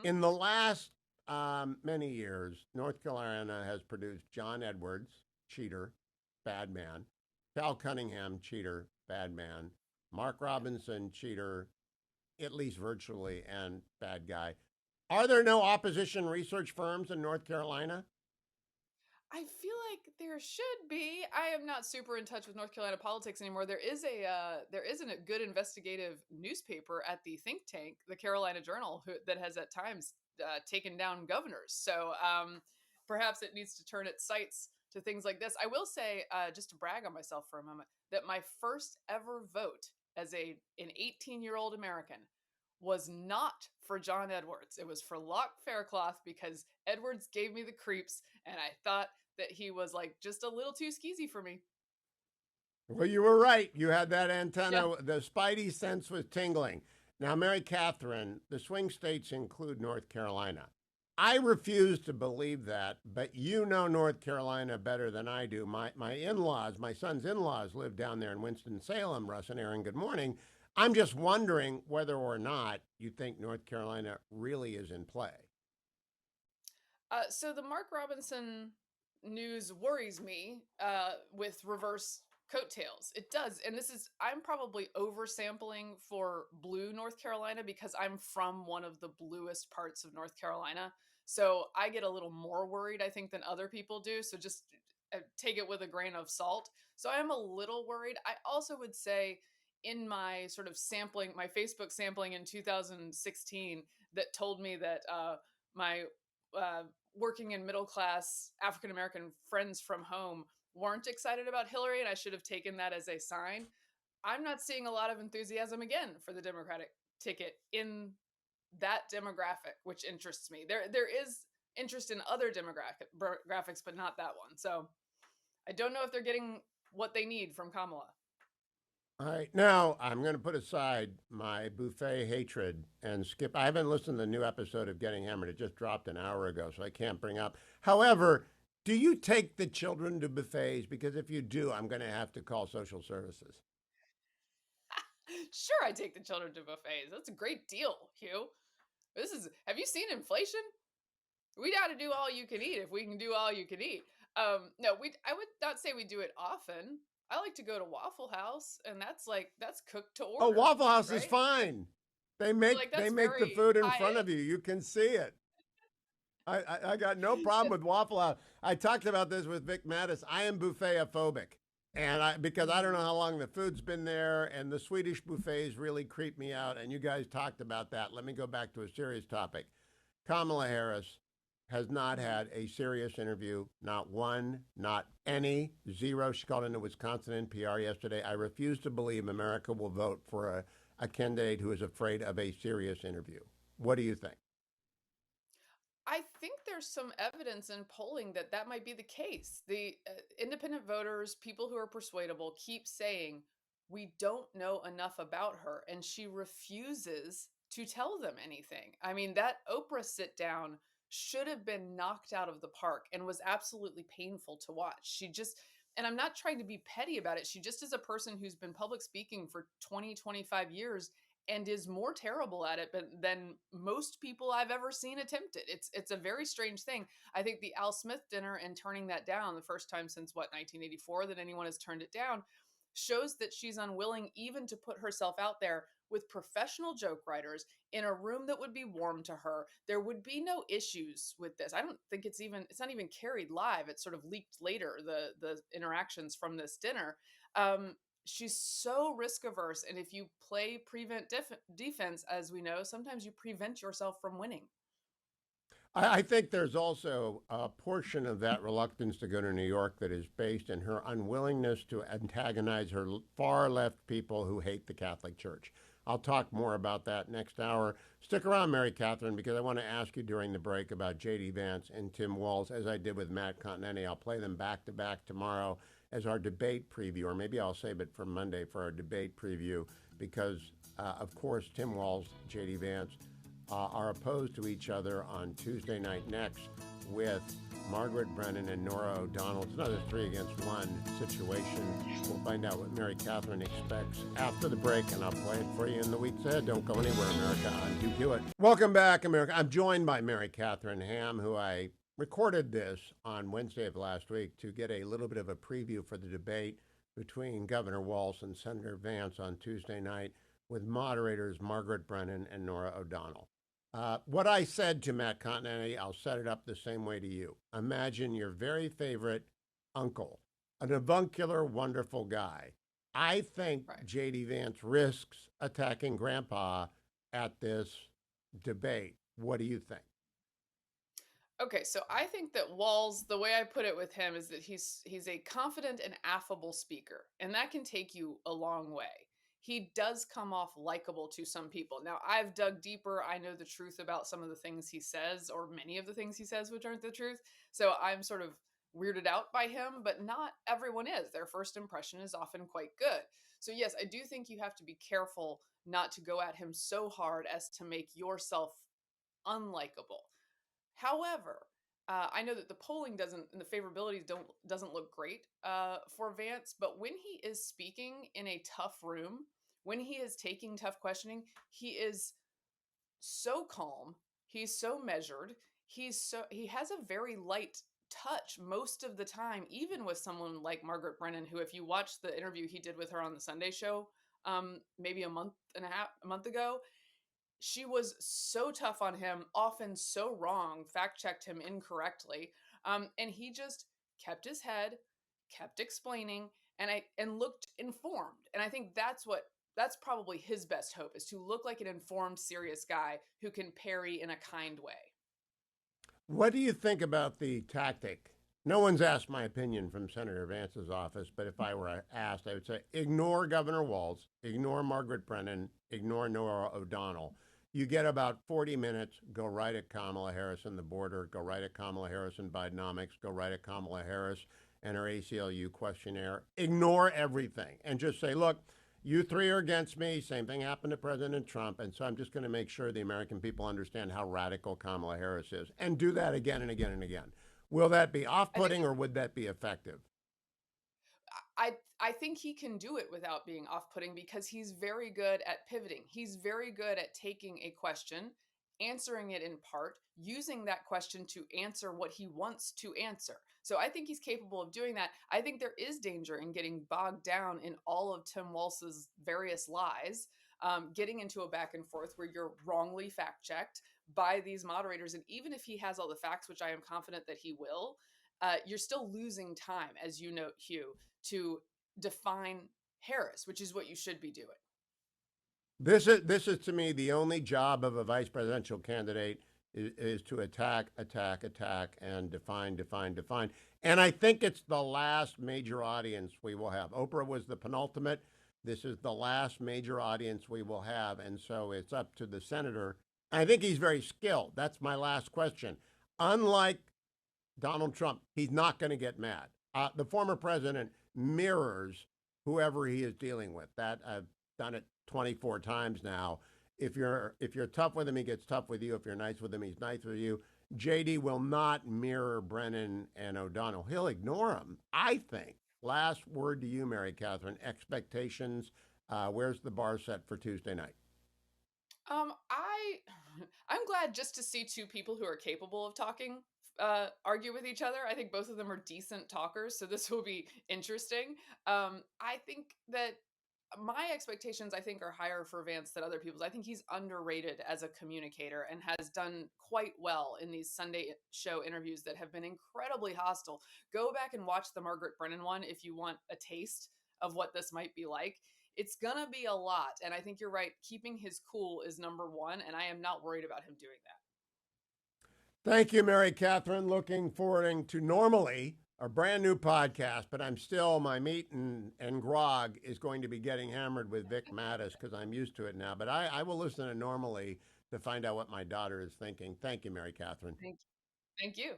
In the last many years, North Carolina has produced John Edwards, cheater, bad man, Cal Cunningham, cheater, bad man, Mark Yeah. Robinson, cheater, at least virtually, and bad guy. Are there no opposition research firms in North Carolina? I feel like there should be. I am not super in touch with North Carolina politics anymore. There isn't a good investigative newspaper at the think tank, the Carolina Journal, that has at times taken down governors. So perhaps it needs to turn its sights to things like this. I will say, just to brag on myself for a moment, that my first ever vote as an 18-year-old American was not for John Edwards. It was for Locke Faircloth because Edwards gave me the creeps, and I thought that he was like just a little too skeezy for me. Well, you were right. You had that Yeah. antenna. The spidey sense was tingling. Now, Mary Catherine, the swing states include North Carolina. I refuse to believe that, but you know North Carolina better than I do. My in laws, my son's in laws, live down there in Winston-Salem. Russ and Aaron, good morning. I'm just wondering whether or not you think North Carolina really is in play. So the Mark Robinson news worries me with reverse coattails. It does. And I'm probably oversampling for blue North Carolina because I'm from one of the bluest parts of North Carolina. So I get a little more worried, I think, than other people do. So just take it with a grain of salt. So I am a little worried. I also would say, in my sort of sampling, my Facebook sampling in 2016, that told me that my working and middle class African American friends from home weren't excited about Hillary, and I should have taken that as a sign. I'm not seeing a lot of enthusiasm again for the Democratic ticket in that demographic, which interests me. There is interest in other demographics, but not that one. So I don't know if they're getting what they need from Kamala. All right, now I'm going to put aside my buffet hatred and skip. I haven't listened to the new episode of Getting Hammered. It just dropped an hour ago, so I can't bring up. However, do you take the children to buffets? Because if you do, I'm going to have to call social services. Sure, I take the children to buffets. That's a great deal, Hugh. Have you seen inflation? We got to do all you can eat if we can do all you can eat. No, I would not say we do it often. I like to go to Waffle House, and that's cooked to Oh, order, Waffle House is right? fine. They Like make they that's make the very food in high front end. of you. You can see it. I got no problem Yeah. with Waffle House. I talked about this with Vic Mattis. I am buffetophobic. Because I don't know Mm. how long the food's been there, and the Swedish buffets really creep me out. And you guys talked about that. Let me go back to a serious topic. Kamala Harris has not Mhm. had a serious interview, not one, not any, zero. She called into Wisconsin NPR yesterday. I refuse to believe America will vote for a candidate who is afraid of a serious interview. What do you think? I think there's some evidence in polling that that might be the case. The independent voters, people who are persuadable, keep saying we don't know enough about her, and she refuses to tell them anything. I mean, that Oprah sit down should have been knocked out of the park and was absolutely painful to watch. And I'm not trying to be petty about it. She just is a person who's been public speaking for 20, 25 years and is more terrible at it than most people I've ever seen attempt it. It's a very strange thing. I think the Al Smith dinner and turning that down, the first time since what, 1984, that anyone has turned it down, shows that she's unwilling even to put herself out there with professional joke writers in a room that would be warm to her. There would be no issues with this. I don't think it's not even carried live. It's sort of leaked later, the interactions from this dinner. She's so risk averse, and if you play defense, as we know, sometimes you prevent yourself from winning. I think there's also a portion of that reluctance to go to New York that is based in her unwillingness to antagonize her far left people who hate the Catholic Church. I'll talk more about that next hour. Stick around, Mary Catherine, because I want to ask you during the break about J.D. Vance and Tim Walz, as I did with Matt Continetti. I'll play them back to back tomorrow as our debate preview, or maybe I'll save it for Monday for our debate preview, because, of course, Tim Walz, J.D. Vance, are opposed to each other on Tuesday night next with Margaret Brennan and Nora O'Donnell. It's another 3-against-1 situation. We'll find out what Mary Catherine expects after the break, and I'll play it for you in the weeks ahead. Don't go anywhere, America. I'm Hugh Hewitt. Welcome back, America. I'm joined by Mary Catherine Ham, who I recorded this on Wednesday of last week to get a little bit of a preview for the debate between Governor Walz and Senator Vance on Tuesday night with moderators Margaret Brennan and Nora O'Donnell. What I said to Matt Continetti, I'll set it up the same way to you. Imagine your very favorite uncle, an avuncular, wonderful guy. I think Right. J.D. Vance risks attacking Grandpa at this debate. What do you think? Okay, so I think that Walls, the way I put it with him is that he's a confident and affable speaker, and that can take you a long way. He does come off likable to some people. Now, I've dug deeper. I know the truth about some of the things he says, or many of the things he says, which aren't the truth. So I'm sort of weirded out by him, but not everyone is. Their first impression is often quite good. So, yes, I do think you have to be careful not to go at him so hard as to make yourself unlikable. However, I know that the polling doesn't and the favorability doesn't look great for Vance, but when he is speaking in a tough room, when he is taking tough questioning, he is so calm. He's so measured. He has a very light touch most of the time, even with someone like Margaret Brennan, who, if you watch the interview he did with her on the Sunday show, maybe a month ago, she was so tough on him, often so wrong, fact checked him incorrectly. And he just kept his head, kept explaining, and looked informed. And I think that's probably his best hope, is to look like an informed, serious guy who can parry in a kind way. What do you think about the tactic? No one's asked my opinion from Senator Vance's office, but if I were asked, I would say ignore Governor Walz, ignore Margaret Brennan, ignore Nora O'Donnell. You get about 40 minutes, go right at Kamala Harris and the border, go right at Kamala Harris and Bidenomics, go right at Kamala Harris and her ACLU questionnaire. Ignore everything and just say, look, you three are against me. Same thing happened to President Trump. And so I'm just going to make sure the American people understand how radical Kamala Harris is and do that again and again and again. Will that be off I think putting or would that be effective? I think he can do it without being off-putting because he's very good at pivoting. He's very good at taking a question, answering it in part, using that question to answer what he wants to answer. So I think he's capable of doing that. I think there is danger in getting bogged down in all of Tim Walz's various lies, getting into a back and forth where you're wrongly fact-checked by these moderators. And even if he has all the facts, which I am confident that he will, you're still losing time, as you note, Hugh, to define Harris, which is what you should be doing. This is to me the only job of a vice presidential candidate is to attack, attack, attack, and define, define, define. And I think it's the last major audience we will have. Oprah was the penultimate. This is the last major audience we will have. And so it's up to the senator. I think he's very skilled. That's my last question. Unlike Donald Trump, he's not going to get mad. The former president mirrors whoever he is dealing with. That I've done it 24 times now. If you're tough with him, he gets tough with you. If you're nice with him, he's nice with you. JD will not mirror Brennan and O'Donnell. He'll ignore them, I think. Last word to you, Mary Catherine. Expectations. Where's the bar set for Tuesday night? I I'm glad just to see two people who are capable of talking argue with each other. I think both of them are decent talkers, so this will be interesting. I think that my expectations, I think, are higher for Vance than other people's. I think he's underrated as a communicator and has done quite well in these Sunday show interviews that have been incredibly hostile. Go back and watch the Margaret Brennan one if you want a taste of what this might be like. It's gonna be a lot, and I think you're right. Keeping his cool is number one, and I am not worried about him doing that. Thank you, Mary Catherine. Looking forward to normally a brand new podcast, but I'm still, my meat and grog is going to be getting hammered with Vic Mattis because I'm used to it now. But I will listen to normally to find out what my daughter is thinking. Thank you, Mary Catherine. Thank you. Thank you.